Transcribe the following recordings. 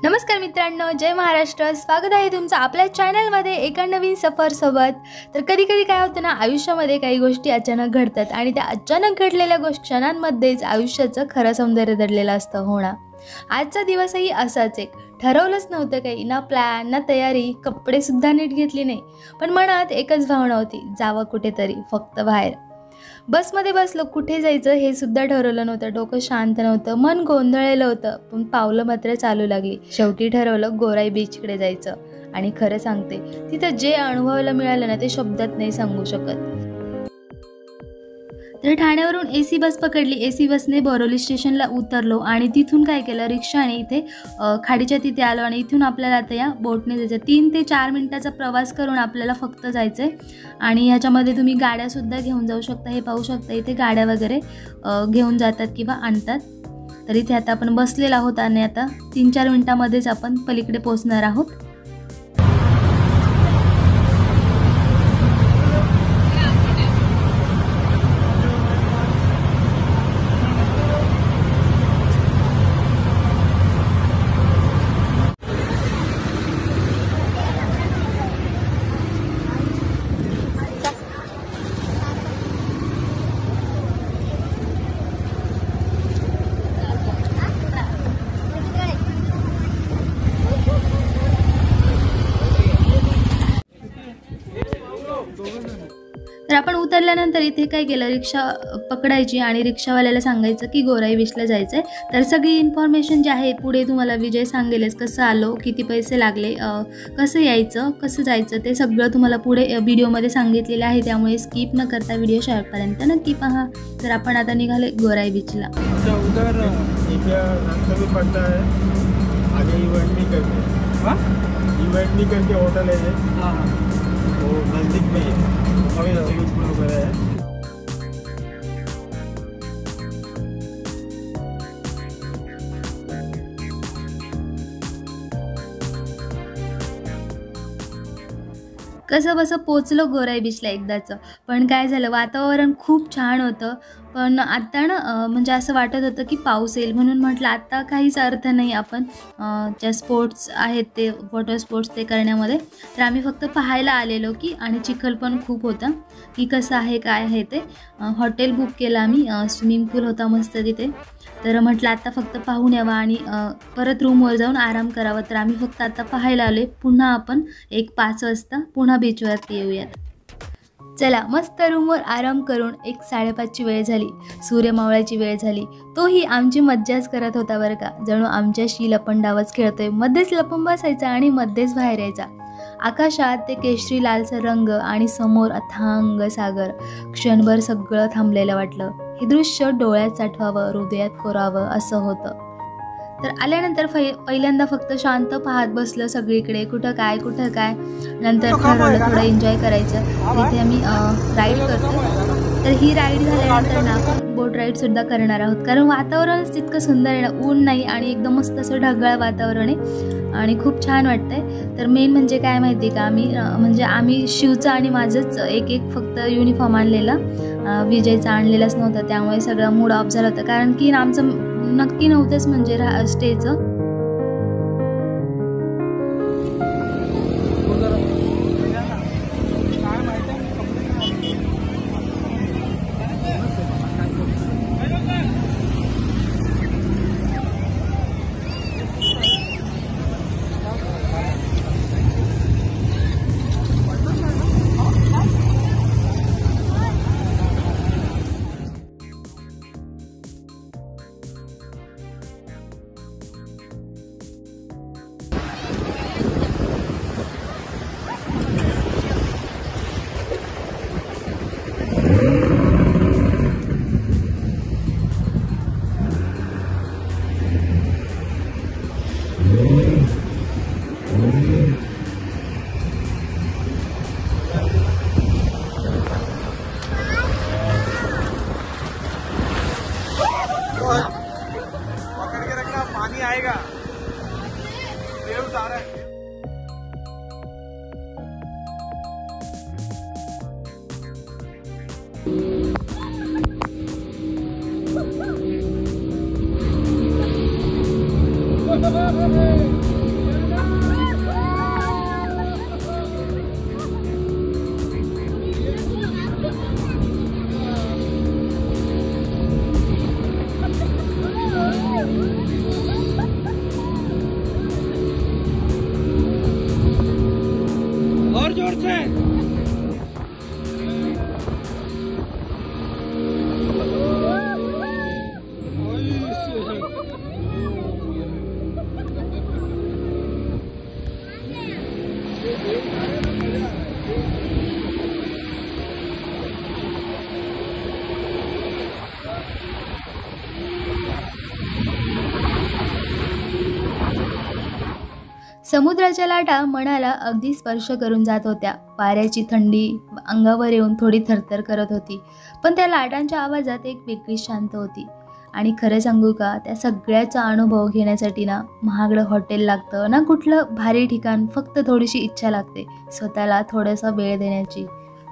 नमस्कार मित्रांनो, जय महाराष्ट्र। स्वागत आहे तुमचं आपल्या चॅनलमध्ये एका नवीन सफर सोबत। तर कधी कधी काय होतं ना, आयुष्यामध्ये काही गोष्टी अचानक घडतात आणि त्या अचानक घडलेल्या क्षणांमध्येच आयुष्याचं खरं सौंदर्य दडलेलं असतं हो ना। आजचा दिवसही असाच एक ठरवलंच नव्हतं, काही ना प्लॅन ना तयारी, कपडे सुद्धा नीट घेतली नाही, पण मनात एकच भावना होती, जावं कुठेतरी, फक्त बाहेर। बसमध्ये बसलो, कुठे जायचं हे सुद्धा ठरवलं नव्हतं, डोकं शांत नव्हतं, मन गोंधळलेलं होतं, पण पावलं मात्र चालू लागली। शेवटी ठरवलं गोराई बीचकडे जायचं। आणि खरं सांगते, तिथं जे अनुभवायला मिळालं ना, ते शब्दात नाही सांगू शकत। तर ठाण्यावरून एसी बस पकडली। एसी बसने बोरिवली स्टेशनला उतरलो आणि तिथून काय केलं, रिक्षाने इथे खाडीच्या तिथे आलो आणि इथून आपल्याला आता या बोटने जायचं। 3 ते 4 मिनिटाचा प्रवास करून आपल्याला फक्त जायचं आहे। आणि ह्याच्यामध्ये तुम्ही गाड्यासुद्धा घेऊन जाऊ शकता, हे पाहू शकता इथे गाड्या वगैरे घेऊन जातात किंवा आणतात। तर इथे आता आपण बसलेलो आहोत आणि आता 3-4 मिनिटांमध्येच आपण पलीकडे पोहोचणार आहोत। तर आपण उतरल्यानंतर इथे काय केलं, रिक्षा पकडायची आणि रिक्षावाल्याला सांगायचं की गोराई बीचला जायचं आहे। तर सगळी इन्फॉर्मेशन जी आहे पुढे तुम्हाला विजय सांगेलच, कसं आलो, किती पैसे लागले, कसं यायचं, कसं जायचं, ते सगळं तुम्हाला पुढे व्हिडिओमध्ये सांगितलेलं आहे। त्यामुळे स्किप न करता व्हिडिओ शेवटपर्यंत नक्की पहा। तर आपण आता निघाले गोराई बीचला। होटल है वो नज़दीक में है, वगैरह है। कसं बसं पोचलो गोराई बीचला एकदाचं। पण काय झालं, वातावरण खूप छान होतं, पण आता ना म्हणजे असं वाटत होतं की पाऊस येईल, म्हणून म्हटलं आता काहीच अर्थ नाही आपण ज्या स्पोर्ट्स आहेत ते वॉटर स्पोर्ट्स ते करण्यामध्ये। तर आम्ही फक्त पाहायला आलेलो की, आणि चिखल पण खूप होता की कसं आहे काय आहे ते। हॉटेल बुक केलं आम्ही, स्विमिंग पूल होता मस्त तिथे। तर म्हटलं आता फक्त पाहून यावं आणि परत रूमवर जाऊन आराम करावा। तर आम्ही फक्त आता पाहायला आले, पुन्हा आपण 5 वाजता पुन्हा बीचवरती येऊयात। चला, मस्त रूमवर आराम करून 1:30ची वेळ झाली, सूर्य मावळाची वेळ झाली। तोही आमची मज्जाच करत होता बरं का, जणू आमच्याशी लपंडावच खेळतोय। मध्येच लपून बसायचा आणि मध्येच बाहेर यायचा। आकाशात ते केशरी लालसर रंग आणि समोर अथांग सागर। क्षणभर सगळं थांबलेलं वाटलं। हे दृश्य डोळ्यात साठवावं, हृदयात कोरावं असं होतं। तर आल्यानंतर पहिल्यांदा फक्त शांत पाहत बसलं सगळीकडे, कुठं काय नंतर ठरवलं थोडं एन्जॉय करायचं। इथे आम्ही राईड करतो। तर ही राईड झाल्यानंतर ना आपण बोट राईडसुद्धा करणार आहोत, कारण वातावरणच तितकं सुंदर आहे ना, ऊन नाही आणि एकदम मस्त असं ढगाळ वातावरण आहे आणि खूप छान वाटतंय। तर मेन म्हणजे काय माहिती का, आम्ही शिवचं आणि माझंच एक फक्त युनिफॉर्म आणलेला, विजयचा आणलेलाच नव्हता, त्यामुळे सगळा मूड ऑफ झाला होता, कारण की आमचं नक्की नव्हतंच म्हणजे स्टेचं। पकड़ के रखना, पानी आएगा, देव जा रहा है। और जोर से समुद्राच्या लाटा मनाला अगदी स्पर्श करून जात होत्या. वाऱ्याची थंडी अंगावर येऊन थोडी थरथर करत होती, पण त्या लाटांच्या आवाजात एक वेगळी शांत होती. आणि खरं सांगू का, त्या सगळ्याचा अनुभव घेण्यासाठी ना महागडं हॉटेल लागतं ना कुठलं भारी ठिकाण, फक्त थोडीशी इच्छा लागते स्वतःला थोडासा वेळ देण्याची.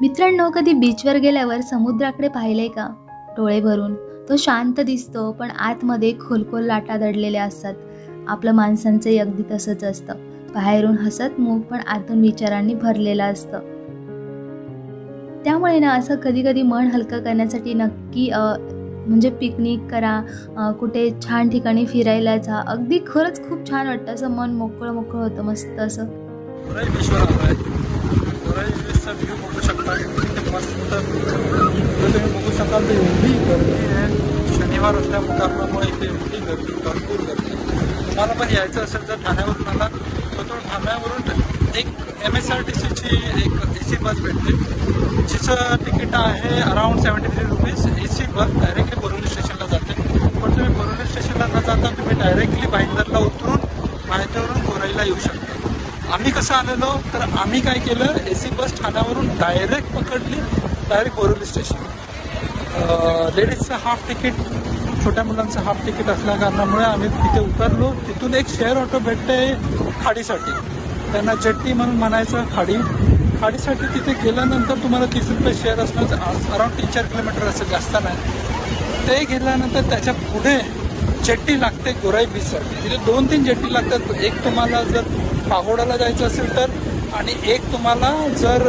मित्रांनो, कधी बीचवर गेल्यावर समुद्राकडे पाहिलंय का? डोळे भरून. तो शांत दिसतो, पण आतमध्ये खोलखोल लाटा दडलेल्या असतात. आपलं माणसांचंही अगदी तसंच असतं. बाहेरून हसतमुख, पण आतून विचारांनी भरलेलं असतं. त्यामुळे ना असं कधी कधी मन हलकं करण्यासाठी नक्की म्हणजे पिकनिक करा, कुठे छान ठिकाणी फिरायला जा. अगदी खरंच खूप छान वाटतं, असं मन मोकळं मोकळं होतं मस्त असं. गोराई बीचवर आलोय. गोराई बीचचा व्ह्यू बघू शकता, किती मस्त तुम्ही बघू शकाल. तर एवढी गर्दी आहे, शनिवार असल्या कारणामुळे इथे एवढी गर्दी, भरपूर गर्दी. तुम्हाला पण यायचं असेल तर ठाण्यावरून आला तर ठाण्यावरून एक MSRTCची एक AC बस भेटते, जिचं तिकीट आहे अराउंड 73 रुपीज. AC बस डायरेक्टली बोरिवली स्टेशनला जाते. पण तुम्ही बोरिवली स्टेशनला न जाता तुम्ही डायरेक्टली भाईंदरला उतरून भाईंदरवरून गोराईला येऊ शकता. आम्ही कसं आलेलो तर आम्ही काय केलं, AC बस ठाण्यावरून डायरेक्ट पकडली, डायरेक्ट बोरिवली स्टेशन. लेडीजचं हाफ तिकीट, छोट्या मुलांचं हाफ तिकीट असल्या कारणामुळे आम्ही तिथे उतरलो. तिथून एक शेअर ऑटो भेटते खाडीसाठी, त्यांना जेट्टी म्हणून म्हणायचं. खाडीसाठी तिथे गेल्यानंतर तुम्हाला 30 रुपये शेअर असणार, अराउंड 3-4 किलोमीटर असेल, जास्त नाही. ते गेल्यानंतर त्याच्या पुढे जेट्टी लागते गोराई बीचसाठी. तिथे 2-3 जेट्टी लागतात. एक तुम्हाला जर पागोडाला जायचं असेल तर, आणि एक तुम्हाला जर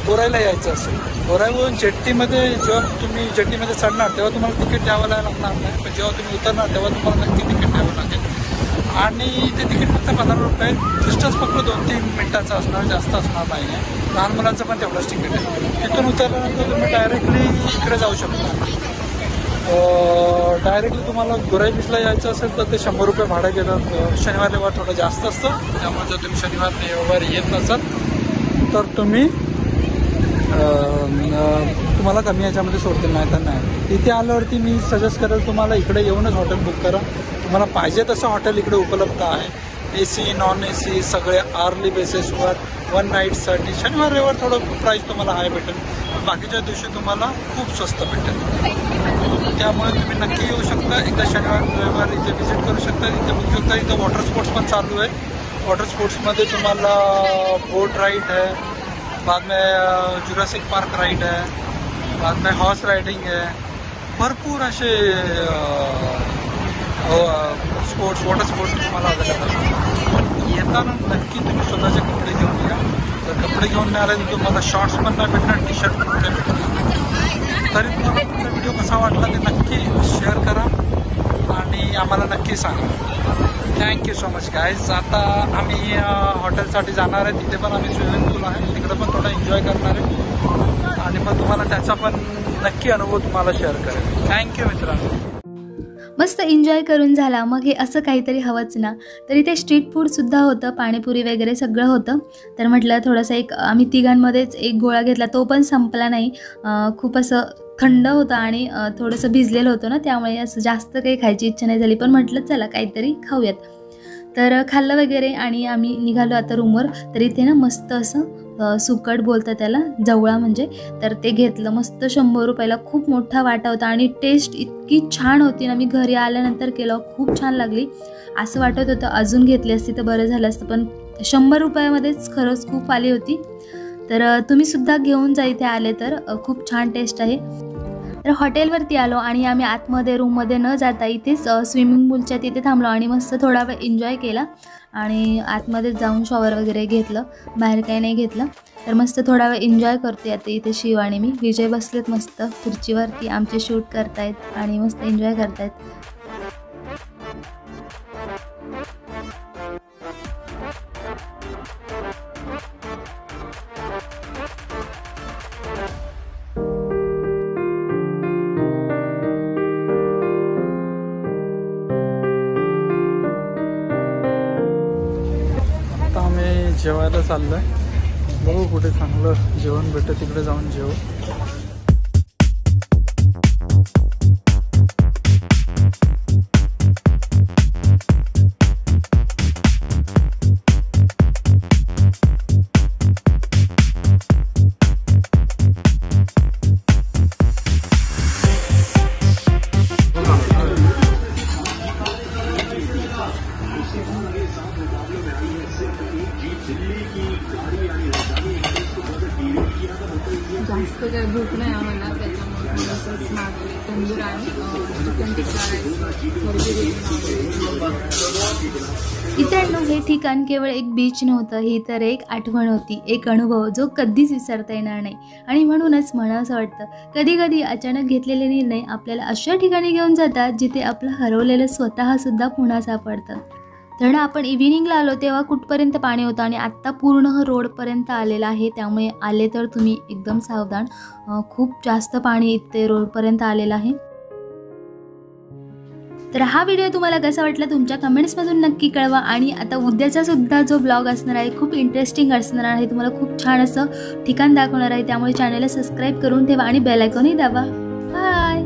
गोराईला यायचं असेल. गोराईवरून जेट्टीमध्ये जेव्हा तुम्ही जेट्टीमध्ये चढणार तेव्हा तुम्हाला तिकीट द्यावं लागणार नाही, पण जेव्हा तुम्ही उतरणार तेव्हा तुम्हाला नक्की तिकीट द्यावं लागेल. आणि ते तिकीट फक्त 15 रुपये. डिस्टन्स फक्त 2-3 मिनिटाचं असणार, जास्त असणार नाही आहे. लहान मुलांचं पण तेवढंच तिकीट आहे. तिथून उतरल्यानंतर तुम्ही डायरेक्टली इकडे जाऊ शकता. डायरेक्टली तुम्हाला गोराई बीचला यायचं असेल तर ते 100 रुपये भाडं घेतात. शनिवार रविवार थोडं जास्त असतं, त्यामुळे जर तुम्ही शनिवार रविवार येत नसाल तर तुम्ही तुम्हाला कमी याच्यामध्ये सोडतील, नाही तर नाही. इथे आल्यावरती मी सजेस्ट करेल तुम्हाला इकडे येऊनच हॉटेल बुक करा. तुम्हाला पाहिजे तसं हॉटेल इकडे उपलब्ध आहे. AC नॉन AC सगळे आर्ली बेसिसवर 1 नाईटसाठी. शनिवार रविवार थोडं प्राईस तुम्हाला हाय भेटेल, बाकीच्या दिवशी तुम्हाला खूप स्वस्त भेटेल. त्यामुळे तुम्ही नक्की येऊ शकता. एकदा शनिवार रविवार इथे व्हिजिट करू शकता, इथे बघू शकता. इथं वॉटर स्पोर्ट्स पण चालू आहे. वॉटर स्पोर्ट्समध्ये तुम्हाला बोट राईड है, बाद में जुरासिक पार्क राइड है, बाद में हॉर्स राइडिंग है. भरपूर असे स्पोर्ट्स, वॉटर स्पोर्ट्स तुम्हाला अवेलेबल आहे. येताना नक्की तुम्ही स्वतःचे कपडे घेऊन या. जर कपडे घेऊन नाही आले तर तुम्हाला शॉर्ट्स पण नाही भेटणार, टी-शर्ट पण नाही भेटणार. तरी तुम्हाला तुमचा व्हिडिओ कसा वाटला ते नक्की शेअर करा आणि आम्हाला नक्की सांगा. Thank you so much guys. आता आम्ही हॉटेलसाठी जाणार आहे. तिथे पण आम्ही स्विमिंग पूल आहे, तिकडे पण थोडा एन्जॉय करणार आहे आणि मग तुम्हाला त्याचा पण नक्की अनुभव तुम्हाला शेअर करेल. थँक्यू मित्रांनो. मस्त एन्जॉय करून झाला. मग हे असं काहीतरी हवंच ना. तर इथे स्ट्रीट फूडसुद्धा होतं, पाणीपुरी वगैरे सगळं होतं. तर म्हटलं थोडंसं एक आम्ही तिघांमध्येच एक गोळा घेतला, तो पण संपला नाही. खूप असं थंड होतं आणि थोडंसं भिजलेलं होतं ना, त्यामुळे असं जास्त काही खायची इच्छा नाही झाली. पण म्हटलं चला काहीतरी खाऊयात. तर खाल्लं वगैरे आणि आम्ही निघालो आता रूमवर. तर इथे ना मस्त असं सुकट बोलतं त्याला, जवळा म्हणजे. तर ते घेतलं मस्त 100 रुपयाला. खूप मोठा वाटा होता आणि टेस्ट इतकी छान होती ना. मी घरी आल्यानंतर केलं, खूप छान लागली. असं वाटत होतं अजून घेतली असती तर बरं झालं असतं, पण 100 रुपयामध्येच खरंच खूप आली होती. तर तुम्हीसुद्धा घेऊन जा इथे आले तर, खूप छान टेस्ट आहे. तर हॉटेलवरती आलो आणि आम्ही आतमध्ये रूममध्ये न जाता इथेच स्विमिंग पूलच्या तिथे थांबलो आणि मस्त थोडा वेळ एन्जॉय केला. आणि आतमध्ये जाऊन शॉवर वगैरे घेतलं, बाहेर काही नाही घेतलं. तर मस्त थोडा वेळ एन्जॉय करते आता इथे. शिव आणि मी, विजय बसलेत मस्त खुर्चीवरती, आमचे शूट करतायत आणि मस्त एन्जॉय करतायत. जेवायला चाललं आहे. बघू कुठे चांगलं जेवण भेटतं तिकडे जाऊन जेवू. जास्त काही भूक नाही आम्हाला, त्याच्यामुळे थोडंसंच मागवले तंदूर आणि चिकन टिक्का राईस. मित्रांनो, हे ठिकाण केवळ एक बीच नव्हतं, ही तर एक आठवण होती, एक अनुभव जो कधीच विसरता येणार नाही. आणि म्हणूनच मला असं वाटतं, कधी कधी अचानक घेतलेले निर्णय आपल्याला अशा ठिकाणी घेऊन जातात जिथे आपलं हरवलेलं स्वतःसुद्धा पुन्हा सापडतं. तर आपण इव्हिनिंगला आलो तेव्हा कुठपर्यंत पाणी होतं आणि आत्ता पूर्ण रोडपर्यंत आलेलं आहे. त्यामुळे आले तर तुम्ही एकदम सावधान, खूप जास्त पाणी इथे रोडपर्यंत आलेलं आहे. तर हा व्हिडिओ तुम्हाला कसा वाटला तुमच्या कमेंट्समधून नक्की कळवा. आणि आता उद्याचा सुद्धा जो ब्लॉग असणार आहे खूप इंटरेस्टिंग असणार आहे, तुम्हाला खूप छान असं ठिकाण दाखवणार आहे. त्यामुळे चॅनलला सबस्क्राईब करून ठेवा आणि बेल आयकॉनही दाबा. बाय.